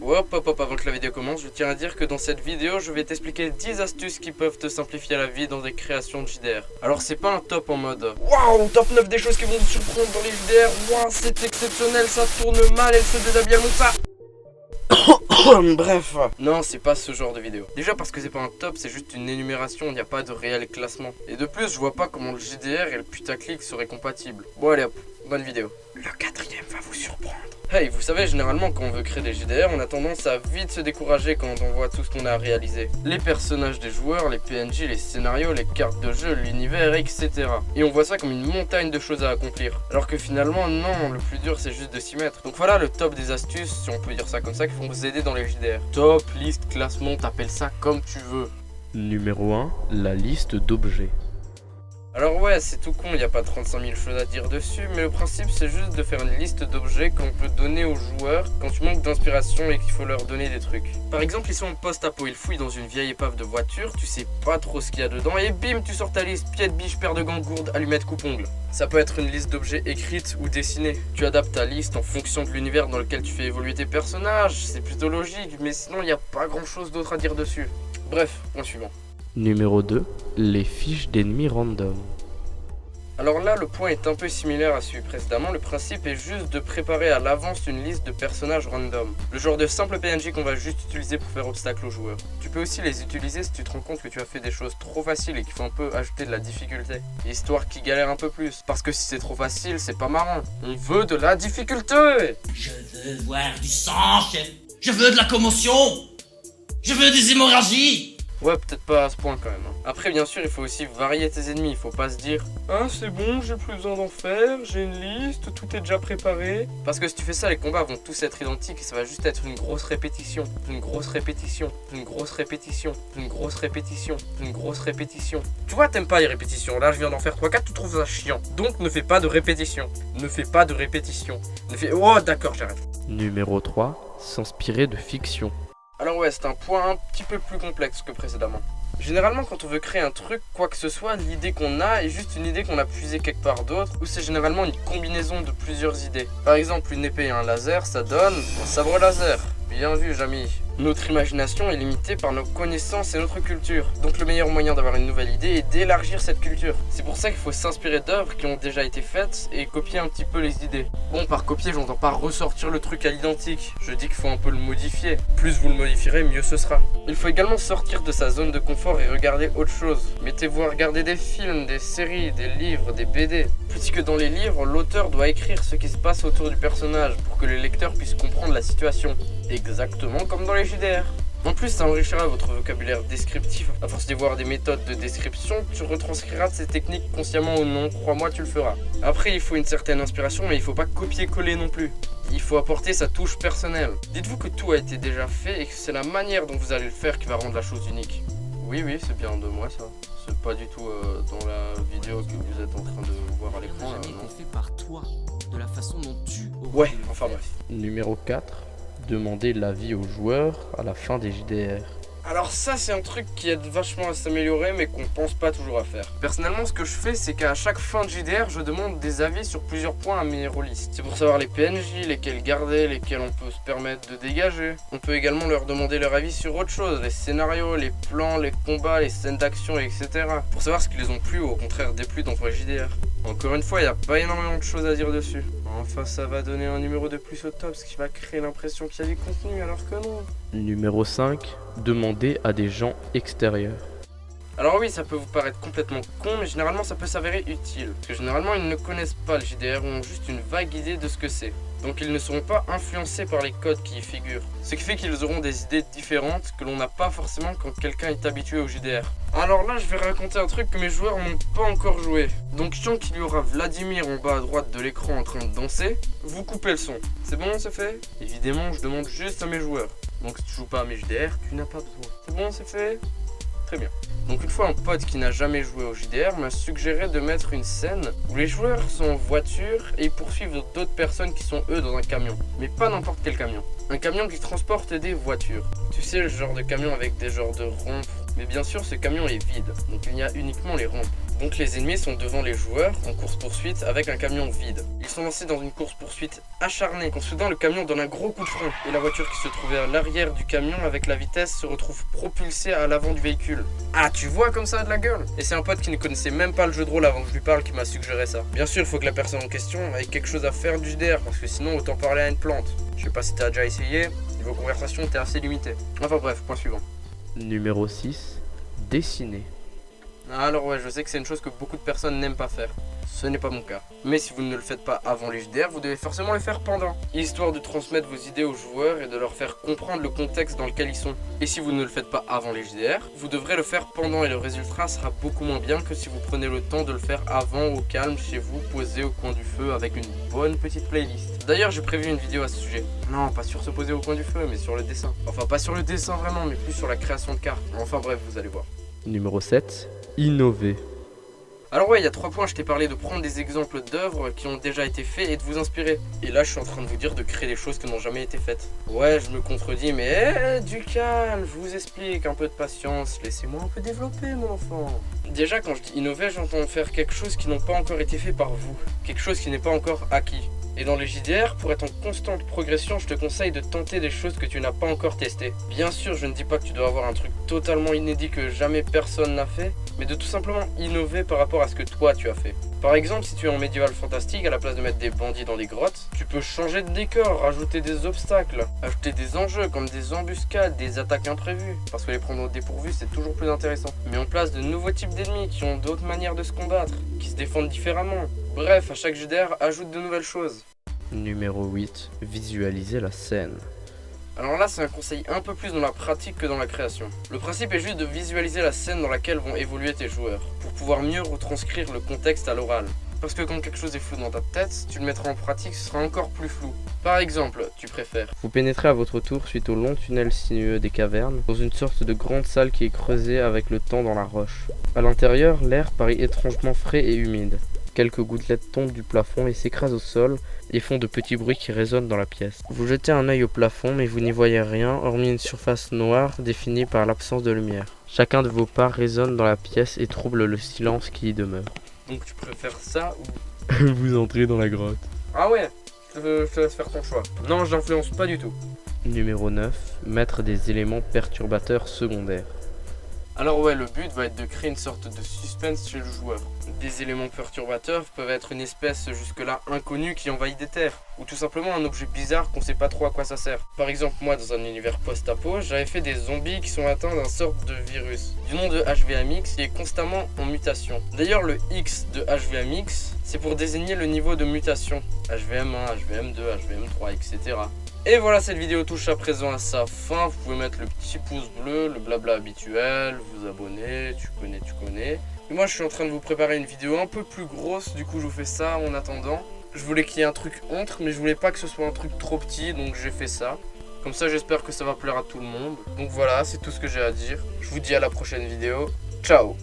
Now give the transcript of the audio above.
Hop, avant que la vidéo commence, je tiens à dire que dans cette vidéo, je vais t'expliquer 10 astuces qui peuvent te simplifier la vie dans des créations de JDR. Alors c'est pas un top en mode waouh, top 9 des choses qui vont te surprendre dans les JDR, waouh, c'est exceptionnel, ça tourne mal, elle se déshabille, elle monte ça. Bref, non, c'est pas ce genre de vidéo. Déjà parce que c'est pas un top, c'est juste une énumération, il n'y a pas de réel classement. Et de plus, je vois pas comment le JDR et le putaclic seraient compatibles. Bon allez hop, bonne vidéo. Le quatrième va vous surprendre. Hey, vous savez, généralement quand on veut créer des JDR, on a tendance à vite se décourager quand on voit tout ce qu'on a à réaliser. Les personnages des joueurs, les PNJ, les scénarios, les cartes de jeu, l'univers, etc. Et on voit ça comme une montagne de choses à accomplir. Alors que finalement, non, le plus dur c'est juste de s'y mettre. Donc voilà le top des astuces, si on peut dire ça comme ça, qui vont vous aider dans les JDR. Top, liste, classement, t'appelles ça comme tu veux. Numéro 1, la liste d'objets. Alors ouais, c'est tout con, il n'y a pas 35 000 choses à dire dessus, mais le principe c'est juste de faire une liste d'objets qu'on peut donner aux joueurs quand tu manques d'inspiration et qu'il faut leur donner des trucs. Par exemple, ils sont en post-apo, ils fouillent dans une vieille épave de voiture, tu sais pas trop ce qu'il y a dedans, et bim, tu sors ta liste, pied de biche, paire de gants, gourde, allumette, coupe-ongle. Ça peut être une liste d'objets écrite ou dessinée. Tu adaptes ta liste en fonction de l'univers dans lequel tu fais évoluer tes personnages, c'est plutôt logique, mais sinon il n'y a pas grand chose d'autre à dire dessus. Bref, point suivant. Numéro 2, les fiches d'ennemis random. Alors là, le point est un peu similaire à celui précédemment. Le principe est juste de préparer à l'avance une liste de personnages random. Le genre de simple PNJ qu'on va juste utiliser pour faire obstacle aux joueurs. Tu peux aussi les utiliser si tu te rends compte que tu as fait des choses trop faciles et qu'il faut un peu ajouter de la difficulté. Histoire qu'ils galèrent un peu plus. Parce que si c'est trop facile, c'est pas marrant. On veut de la difficulté. Je veux voir du sang, chef. Je veux de la commotion. Je veux des hémorragies. Ouais, peut-être pas à ce point quand même. Après, bien sûr, il faut aussi varier tes ennemis. Il faut pas se dire ah, c'est bon, j'ai plus besoin d'en faire, j'ai une liste, tout est déjà préparé. Parce que si tu fais ça, les combats vont tous être identiques et ça va juste être une grosse répétition. Une grosse répétition. Une grosse répétition. Une grosse répétition. Une grosse répétition. Tu vois, t'aimes pas les répétitions. Là, je viens d'en faire 3-4, tu trouves ça chiant. Donc, ne fais pas de répétition. Ne fais pas de répétition. Ne fais. Oh, d'accord, j'arrête. Numéro 3, s'inspirer de fiction. Alors ouais, c'est un point un petit peu plus complexe que précédemment. Généralement, quand on veut créer un truc, quoi que ce soit, l'idée qu'on a est juste une idée qu'on a puisée quelque part d'autre, ou c'est généralement une combinaison de plusieurs idées. Par exemple, une épée et un laser, ça donne un sabre laser. Bien vu, Jamy. Notre imagination est limitée par nos connaissances et notre culture. Donc le meilleur moyen d'avoir une nouvelle idée est d'élargir cette culture. C'est pour ça qu'il faut s'inspirer d'œuvres qui ont déjà été faites et copier un petit peu les idées. Bon, par copier, j'entends pas ressortir le truc à l'identique. Je dis qu'il faut un peu le modifier. Plus vous le modifierez, mieux ce sera. Il faut également sortir de sa zone de confort et regarder autre chose. Mettez-vous à regarder des films, des séries, des livres, des BD. Puisque dans les livres, l'auteur doit écrire ce qui se passe autour du personnage pour que le lecteur puisse comprendre la situation. Exactement comme dans les JDR. En plus, ça enrichira votre vocabulaire descriptif. À force d'y voir des méthodes de description, tu retranscriras ces techniques consciemment ou non. Crois-moi, tu le feras. Après, il faut une certaine inspiration, mais il faut pas copier-coller non plus. Il faut apporter sa touche personnelle. Dites-vous que tout a été déjà fait et que c'est la manière dont vous allez le faire qui va rendre la chose unique. Oui, c'est bien de moi ça. C'est pas du tout dans la vidéo que vous êtes en train de voir à l'écran. Ça n'a jamais été fait par toi, de la façon dont tu aurais Ouais, dû le enfin faire. bref. Numéro 4, demander l'avis aux joueurs à la fin des JDR. Alors ça c'est un truc qui aide vachement à s'améliorer mais qu'on pense pas toujours à faire. Personnellement ce que je fais c'est qu'à chaque fin de JDR je demande des avis sur plusieurs points à mes rôlistes. C'est pour savoir les PNJ, lesquels garder, lesquels on peut se permettre de dégager. On peut également leur demander leur avis sur autre chose, les scénarios, les plans, les combats, les scènes d'action, etc. Pour savoir ce qui les ont plu ou au contraire déplu dans les JDR. Encore une fois, il n'y a pas énormément de choses à dire dessus. Enfin, ça va donner un numéro de plus au top, ce qui va créer l'impression qu'il y a du contenu, alors que non. Numéro 5, demander à des gens extérieurs. Alors oui, ça peut vous paraître complètement con, mais généralement ça peut s'avérer utile. Parce que généralement, ils ne connaissent pas le JDR ou ont juste une vague idée de ce que c'est. Donc ils ne seront pas influencés par les codes qui y figurent. Ce qui fait qu'ils auront des idées différentes que l'on n'a pas forcément quand quelqu'un est habitué au JDR. Alors là, je vais raconter un truc que mes joueurs n'ont pas encore joué. Donc tant qu'il y aura Vladimir en bas à droite de l'écran en train de danser, vous coupez le son. C'est bon, c'est fait? Évidemment, je demande juste à mes joueurs. Donc si tu joues pas à mes JDR, tu n'as pas besoin. C'est bon, c'est fait? Très bien. Donc une fois un pote qui n'a jamais joué au JDR m'a suggéré de mettre une scène où les joueurs sont en voiture et ils poursuivent d'autres personnes qui sont eux dans un camion. Mais pas n'importe quel camion. Un camion qui transporte des voitures. Tu sais, le genre de camion avec des genres de rampes. Mais bien sûr ce camion est vide, donc il y a uniquement les rampes. Donc les ennemis sont devant les joueurs en course-poursuite avec un camion vide. Ils sont lancés dans une course-poursuite acharnée quand soudain le camion donne un gros coup de frein et la voiture qui se trouvait à l'arrière du camion avec la vitesse se retrouve propulsée à l'avant du véhicule. Ah, tu vois comme ça a de la gueule. Et c'est un pote qui ne connaissait même pas le jeu de rôle avant que je lui parle qui m'a suggéré ça. Bien sûr, il faut que la personne en question ait quelque chose à faire du JDR parce que sinon autant parler à une plante. Je sais pas si t'as déjà essayé, niveau conversation t'es assez limité. Enfin bref, point suivant. Numéro 6. Dessiner. Alors ouais, je sais que c'est une chose que beaucoup de personnes n'aiment pas faire. Ce n'est pas mon cas. Mais si vous ne le faites pas avant les JDR, vous devez forcément le faire pendant. Histoire de transmettre vos idées aux joueurs et de leur faire comprendre le contexte dans lequel ils sont. Et si vous ne le faites pas avant les JDR, vous devrez le faire pendant et le résultat sera beaucoup moins bien que si vous prenez le temps de le faire avant au calme chez vous, posé au coin du feu avec une bonne petite playlist. D'ailleurs, j'ai prévu une vidéo à ce sujet. Non, pas sur se poser au coin du feu, mais sur le dessin. Enfin, pas sur le dessin vraiment, mais plus sur la création de cartes. Enfin bref, vous allez voir. Numéro 7. Innover. Alors ouais, il y a 3 points, je t'ai parlé de prendre des exemples d'œuvres qui ont déjà été faits et de vous inspirer. Et là, je suis en train de vous dire de créer des choses qui n'ont jamais été faites. Ouais, je me contredis, mais du calme, je vous explique, un peu de patience, laissez-moi un peu développer mon enfant. Déjà, quand je dis innover, j'entends faire quelque chose qui n'a pas encore été fait par vous, quelque chose qui n'est pas encore acquis. Et dans les JDR, pour être en constante progression, je te conseille de tenter des choses que tu n'as pas encore testées. Bien sûr, je ne dis pas que tu dois avoir un truc totalement inédit que jamais personne n'a fait, mais de tout simplement innover par rapport à ce que toi tu as fait. Par exemple, si tu es en médiéval fantastique, à la place de mettre des bandits dans les grottes, tu peux changer de décor, rajouter des obstacles, ajouter des enjeux comme des embuscades, des attaques imprévues, parce que les prendre au dépourvu c'est toujours plus intéressant. Mets en place de nouveaux types d'ennemis qui ont d'autres manières de se combattre, qui se défendent différemment. Bref, à chaque JDR, ajoute de nouvelles choses. Numéro 8. Visualiser la scène. Alors là, c'est un conseil un peu plus dans la pratique que dans la création. Le principe est juste de visualiser la scène dans laquelle vont évoluer tes joueurs, pour pouvoir mieux retranscrire le contexte à l'oral. Parce que quand quelque chose est flou dans ta tête, si tu le mettras en pratique, ce sera encore plus flou. Par exemple, tu préfères Vous pénétrez à votre tour suite au long tunnel sinueux des cavernes, dans une sorte de grande salle qui est creusée avec le temps dans la roche. À l'intérieur, l'air paraît étrangement frais et humide. Quelques gouttelettes tombent du plafond et s'écrasent au sol et font de petits bruits qui résonnent dans la pièce. Vous jetez un œil au plafond mais vous n'y voyez rien hormis une surface noire définie par l'absence de lumière. Chacun de vos pas résonne dans la pièce et trouble le silence qui y demeure. donc tu préfères ça ou... Vous entrez dans la grotte. Ah ouais, je te laisse faire ton choix. Non, je n'influence pas du tout. Numéro 9. Mettre des éléments perturbateurs secondaires. Alors ouais, le but va être de créer une sorte de suspense chez le joueur. Des éléments perturbateurs peuvent être une espèce jusque-là inconnue qui envahit des terres, ou tout simplement un objet bizarre qu'on sait pas trop à quoi ça sert. Par exemple, moi dans un univers post-apo, j'avais fait des zombies qui sont atteints d'un sorte de virus, du nom de HVMX, qui est constamment en mutation. D'ailleurs, le X de HVMX, c'est pour désigner le niveau de mutation. HVM1, HVM2, HVM3, etc. Et voilà, cette vidéo touche à présent à sa fin. Vous pouvez mettre le petit pouce bleu, le blabla habituel, vous abonner, tu connais. Et moi je suis en train de vous préparer une vidéo un peu plus grosse, du coup je vous fais ça en attendant. Je voulais qu'il y ait un truc entre, mais je voulais pas que ce soit un truc trop petit, donc j'ai fait ça. Comme ça j'espère que ça va plaire à tout le monde. Donc voilà, c'est tout ce que j'ai à dire. Je vous dis à la prochaine vidéo. Ciao!